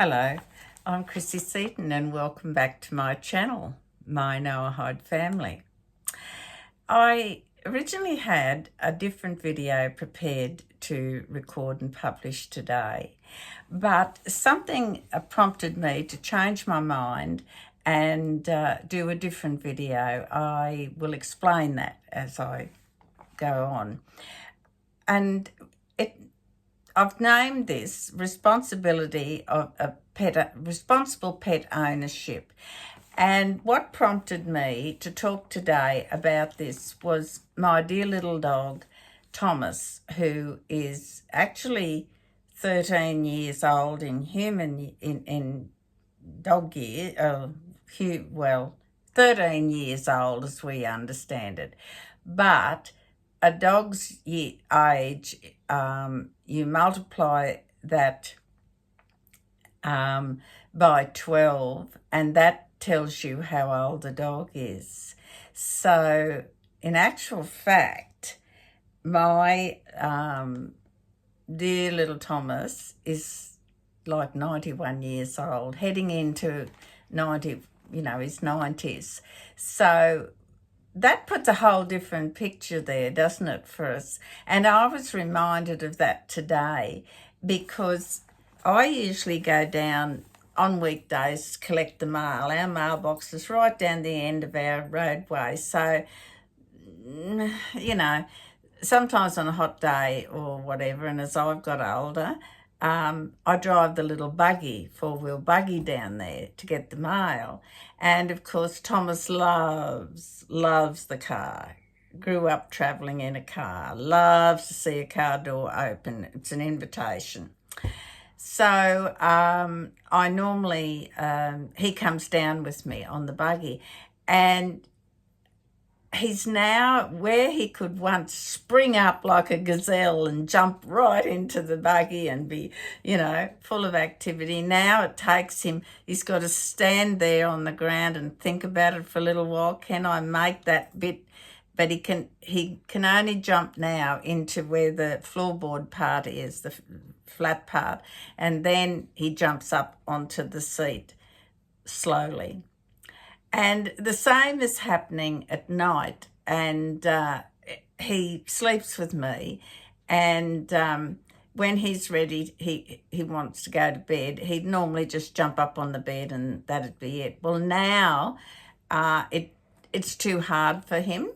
Hello, I'm Chrissy Seaton and welcome back to my channel, My Noahide Family. I originally had a different video prepared to record and publish today, but something prompted me to change my mind and do a different video. I will explain that as I go on. And I've named this responsibility of responsible pet ownership. And what prompted me to talk today about this was my dear little dog, Thomas, who is actually 13 years old in dog year, 13 years old as we understand it. But a dog's age, you multiply that by 12, and that tells you how old the dog is. So in actual fact, my dear little Thomas is like 91 years old, heading into 90, his 90s. So that puts a whole different picture there, doesn't it, for us? And I was reminded of that today because I usually go down on weekdays to collect the mail. Our mailbox is right down the end of our roadway. So, sometimes on a hot day or whatever, and as I've got older, I drive the little four-wheel buggy down there to get the mail. And of course, Thomas loves the car. Grew up travelling in a car. Loves to see a car door open. It's an invitation. So I normally, he comes down with me on the buggy, and he's now where he could once spring up like a gazelle and jump right into the buggy and be, full of activity. Now it takes him, he's got to stand there on the ground and think about it for a little while. Can I make that bit? But he can only jump now into where the floorboard part is, the flat part, and then he jumps up onto the seat slowly. And the same is happening at night, and he sleeps with me, and when he's ready, he wants to go to bed. He'd normally just jump up on the bed and that'd be it. Well, now it's too hard for him,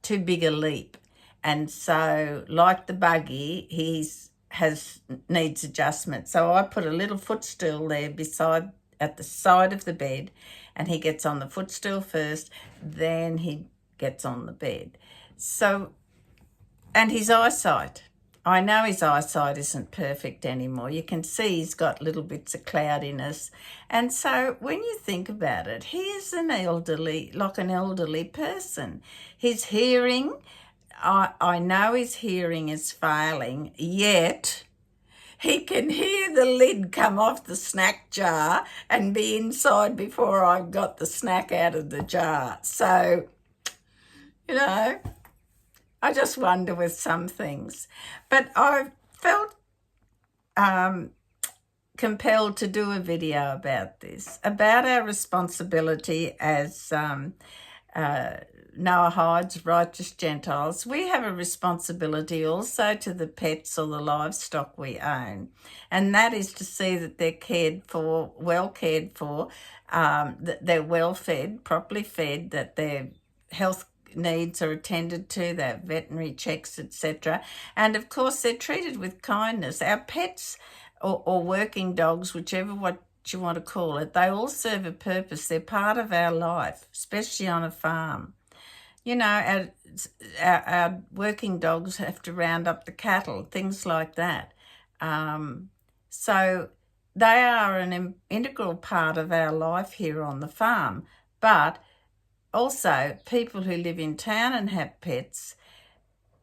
too big a leap. And so, like the buggy, needs adjustment. So I put a little footstool there at the side of the bed, and he gets on the footstool first, then he gets on the bed. So, and his eyesight. I know his eyesight isn't perfect anymore. You can see he's got little bits of cloudiness. And so when you think about it, he is an elderly person. His hearing, I know his hearing is failing, yet he can hear the lid come off the snack jar and be inside before I got the snack out of the jar. So, I just wonder with some things. But I felt compelled to do a video about this, about our responsibility as Noahides, righteous gentiles. We have a responsibility also to the pets or the livestock we own, and that is to see that they're well cared for, that they're well fed, properly fed, that their health needs are attended to, their veterinary checks, etc. And of course, they're treated with kindness. Our pets or working dogs, whichever what you want to call it, they all serve a purpose. They're part of our life, especially on a farm. Our working dogs have to round up the cattle, things like that. So they are an integral part of our life here on the farm. But also, people who live in town and have pets,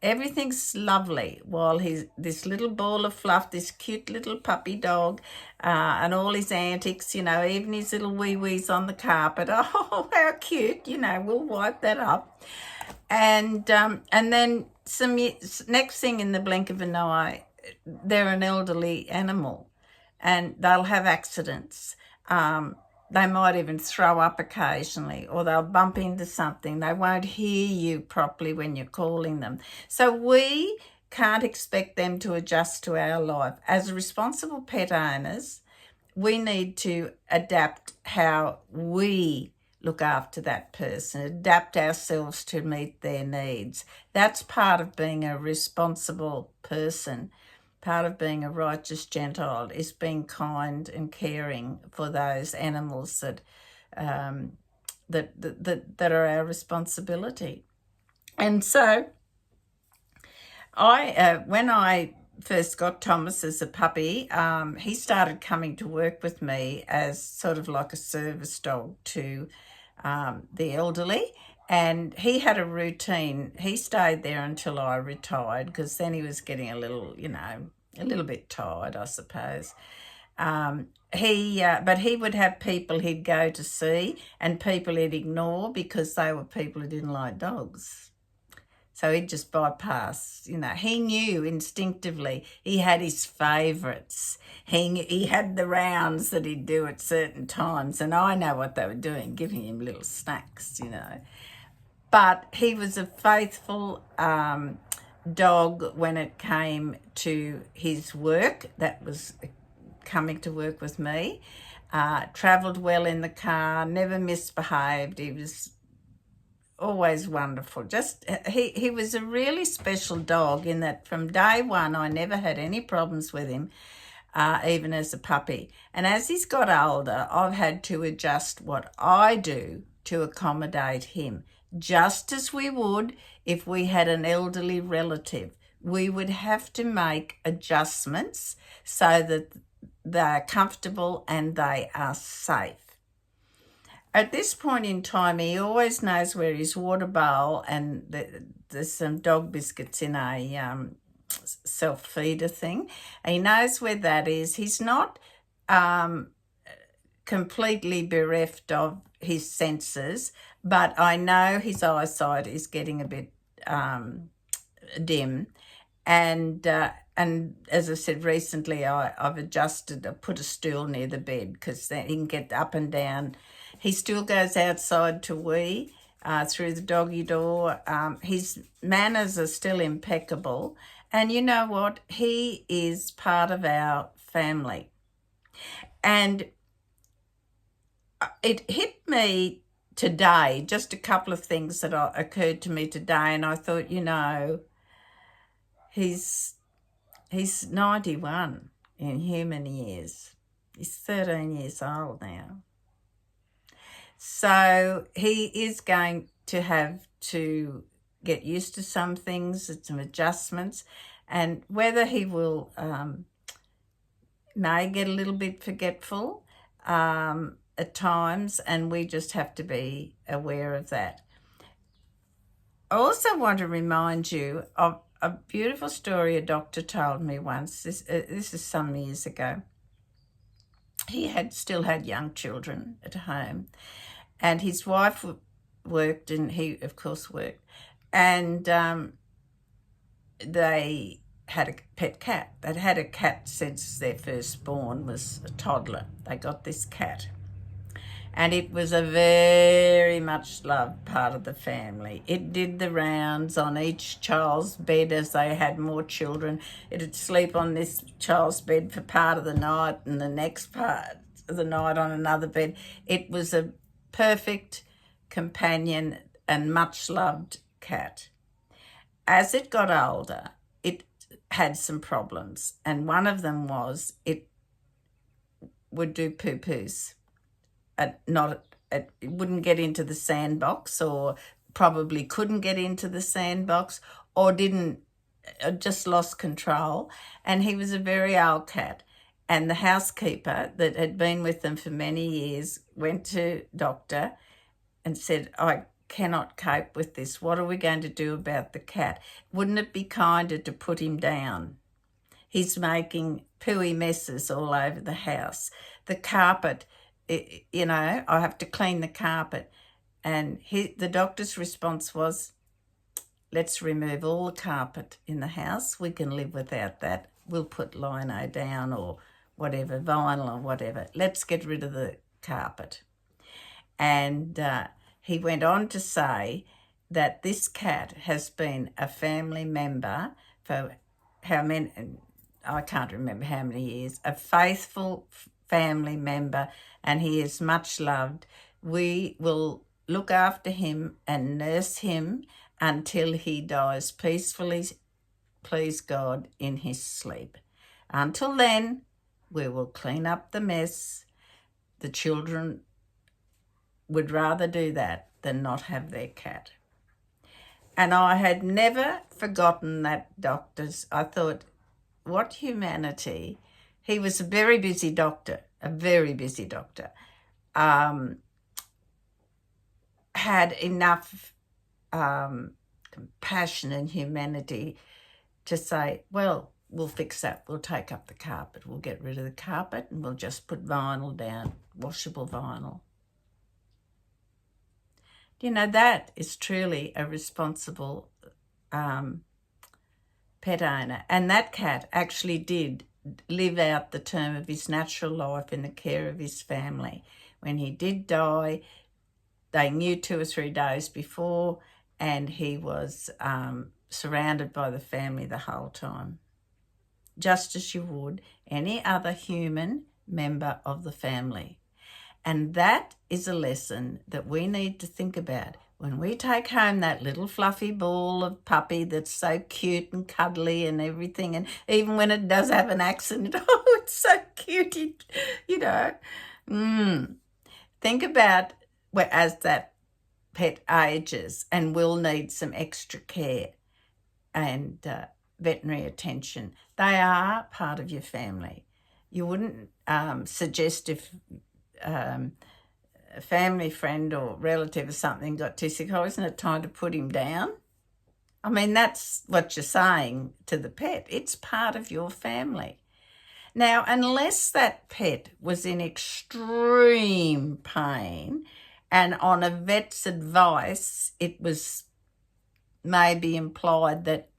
everything's lovely while this little ball of fluff, this cute little puppy dog, and all his antics, even his little wee-wees on the carpet. Oh, how cute, we'll wipe that up. And then next thing in the blink of an eye, they're an elderly animal. and they'll have accidents. They might even throw up occasionally, or they'll bump into something. They won't hear you properly when you're calling them. So we can't expect them to adjust to our life. As responsible pet owners, we need to adapt how we look after that person, adapt ourselves to meet their needs. That's part of being a responsible person. Part of being a righteous Gentile is being kind and caring for those animals that are our responsibility. And so when I first got Thomas as a puppy, he started coming to work with me as sort of like a service dog to the elderly. And he had a routine. He stayed there until I retired, because then he was getting a little bit tired, I suppose. But he would have people he'd go to see and people he'd ignore because they were people who didn't like dogs. So he'd just bypass, he knew instinctively. He had his favourites. He had the rounds that he'd do at certain times, and I know what they were doing, giving him little snacks, But he was a faithful dog when it came to his work. That was coming to work with me. Travelled well in the car, never misbehaved. He was always wonderful. Just he was a really special dog in that from day one I never had any problems with him, even as a puppy. And as he's got older, I've had to adjust what I do to accommodate him, just as we would if we had an elderly relative. We would have to make adjustments so that they're comfortable and they are safe. At this point in time, he always knows where his water bowl and there's some dog biscuits in a self-feeder thing. He knows where that is. He's not completely bereft of his senses, but I know his eyesight is getting a bit dim. And as I said recently, I've adjusted, I put a stool near the bed because then he can get up and down. He still goes outside to wee through the doggy door. His manners are still impeccable. And you know what? He is part of our family. And it hit me today, just a couple of things that occurred to me today, and I thought, he's 91 in human years. He's 13 years old now. So he is going to have to get used to some things, some adjustments, and whether he will may get a little bit forgetful at times, and we just have to be aware of that. I also want to remind you of a beautiful story a doctor told me once. This is some years ago. He still had young children at home, and his wife worked, and he, of course, worked. And they had a pet cat. They'd had a cat since their firstborn was a toddler. They got this cat. And it was a very much loved part of the family. It did the rounds on each child's bed as they had more children. It'd sleep on this child's bed for part of the night and the next part of the night on another bed. It was a perfect companion and much loved cat. As it got older, it had some problems, and one of them was it would do poo-poos. It wouldn't get into the sandbox, or probably couldn't get into the sandbox, or just lost control. And he was a very old cat. And the housekeeper that had been with them for many years went to doctor and said, I cannot cope with this. What are we going to do about the cat? Wouldn't it be kinder to put him down? He's making pooey messes all over the house. The carpet, I have to clean the carpet. And the doctor's response was, let's remove all the carpet in the house. We can live without that. We'll put lino down or whatever, vinyl or whatever. Let's get rid of the carpet. And he went on to say that this cat has been a family member for how many, I can't remember how many years, a faithful family member, and he is much loved. We will look after him and nurse him until he dies peacefully, please God, in his sleep. Until then, we will clean up the mess. The children would rather do that than not have their cat. And I had never forgotten that doctor's. I thought, what humanity. He was a very busy doctor, had enough compassion and humanity to say, well, we'll fix that. We'll take up the carpet. We'll get rid of the carpet and we'll just put vinyl down, washable vinyl. You know, that is truly a responsible pet owner. And that cat actually did live out the term of his natural life in the care of his family. When he did die, they knew 2 or 3 days before, and he was surrounded by the family the whole time, just as you would any other human member of the family. And that is a lesson that we need to think about. When we take home that little fluffy ball of puppy that's so cute and cuddly and everything, and even when it does have an accident, oh, it's so cute, you know. Think about as that pet ages and will need some extra care and veterinary attention. They are part of your family. You wouldn't suggest if a family friend or relative or something got too sick, oh, isn't it time to put him down? I mean, that's what you're saying to the pet. It's part of your family. Now, unless that pet was in extreme pain and on a vet's advice, it was maybe implied that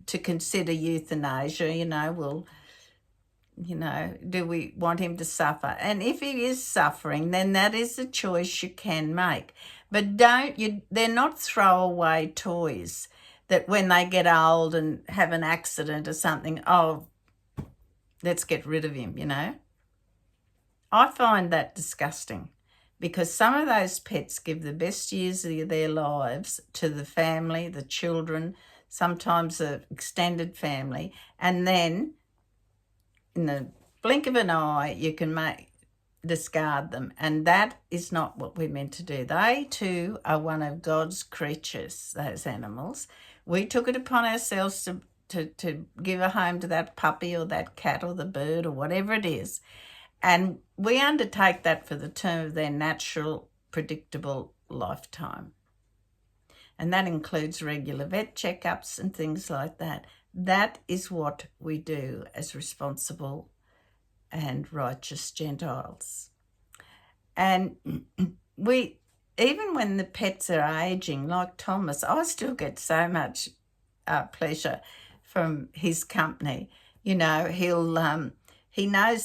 to consider euthanasia, do we want him to suffer? And if he is suffering, then that is a choice you can make. But they're not throwaway toys that when they get old and have an accident or something, oh, let's get rid of him, I find that disgusting because some of those pets give the best years of their lives to the family, the children, sometimes the extended family, and then in the blink of an eye, you can discard them. And that is not what we're meant to do. They too are one of God's creatures, those animals. We took it upon ourselves to give a home to that puppy or that cat or the bird or whatever it is. And we undertake that for the term of their natural, predictable lifetime. And that includes regular vet checkups and things like that. That is what we do as responsible and righteous Gentiles. And even when the pets are aging, like Thomas, I still get so much pleasure from his company. He knows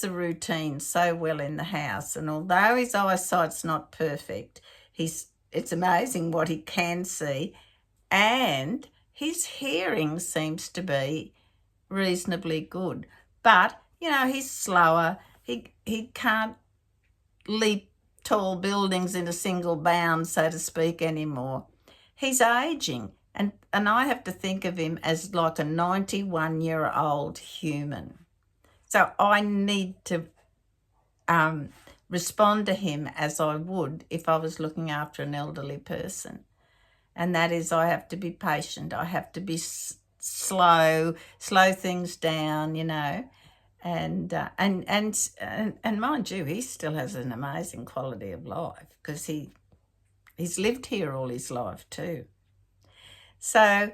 the routine so well in the house, and although his eyesight's not perfect, it's amazing what he can see, and his hearing seems to be reasonably good. But, he's slower. He can't leap tall buildings in a single bound, so to speak, anymore. He's aging, and I have to think of him as like a 91-year-old human. So I need to respond to him as I would if I was looking after an elderly person. And that is, I have to be patient. I have to be slow things down, And mind you, he still has an amazing quality of life because he's lived here all his life too. So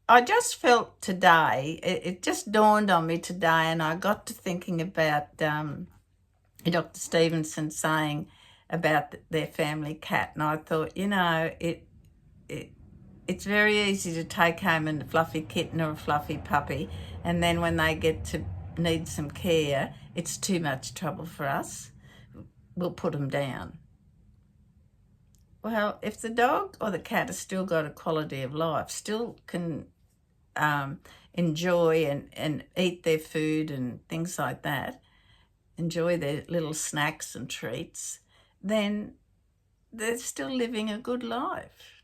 I just felt today, it just dawned on me today, and I got to thinking about Dr. Stevenson saying about their family cat, and I thought, it's very easy to take home a fluffy kitten or a fluffy puppy, and then when they get to need some care, it's too much trouble for us, we'll put them down. Well, if the dog or the cat has still got a quality of life, still can enjoy and eat their food and things like that, enjoy their little snacks and treats, then they're still living a good life.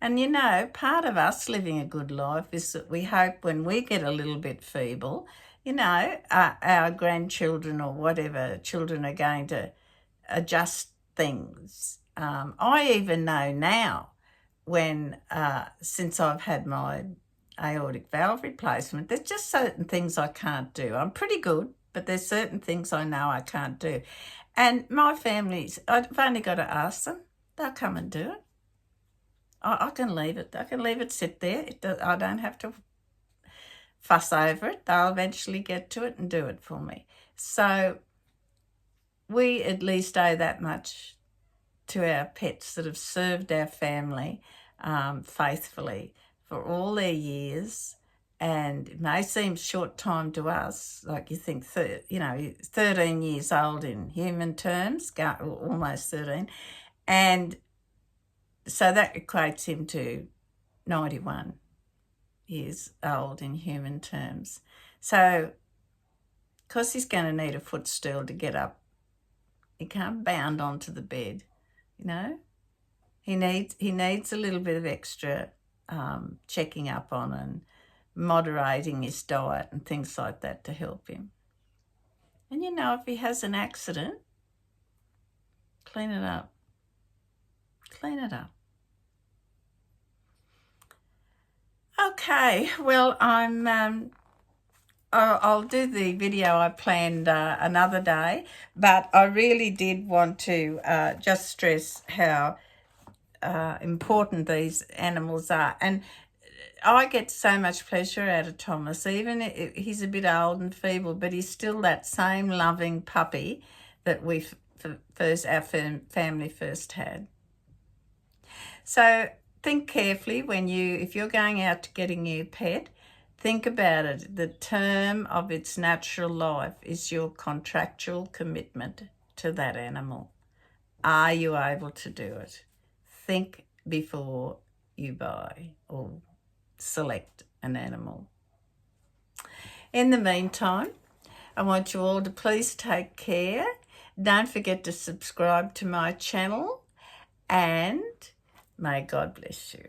And you know, part of us living a good life is that we hope when we get a little bit feeble, you know, our grandchildren or whatever children are going to adjust things. I even know now when, since I've had my aortic valve replacement, there's just certain things I can't do. I'm pretty good, but there's certain things I know I can't do. And my family's, I've only got to ask them. They'll come and do it. I can leave it. I can leave it sit there. I don't have to fuss over it. They'll eventually get to it and do it for me. So we at least owe that much to our pets that have served our family faithfully for all their years. And it may seem short time to us, like you think, 13 years old in human terms, almost 13. And so that equates him to 91 years old in human terms. So, because he's going to need a footstool to get up, he can't bound onto the bed, you know. He needs a little bit of extra checking up on and moderating his diet and things like that to help him. And you know, if he has an accident, clean it up. Clean it up. Okay, well, I'll do the video I planned another day, but I really did want to just stress how important these animals are. And I get so much pleasure out of Thomas, even if he's a bit old and feeble, but he's still that same loving puppy that our family first had. So think carefully if you're going out to get a new pet, think about it. The term of its natural life is your contractual commitment to that animal. Are you able to do it? Think before you buy or select an animal. In the meantime, I want you all to please take care. Don't forget to subscribe to my channel, and may God bless you.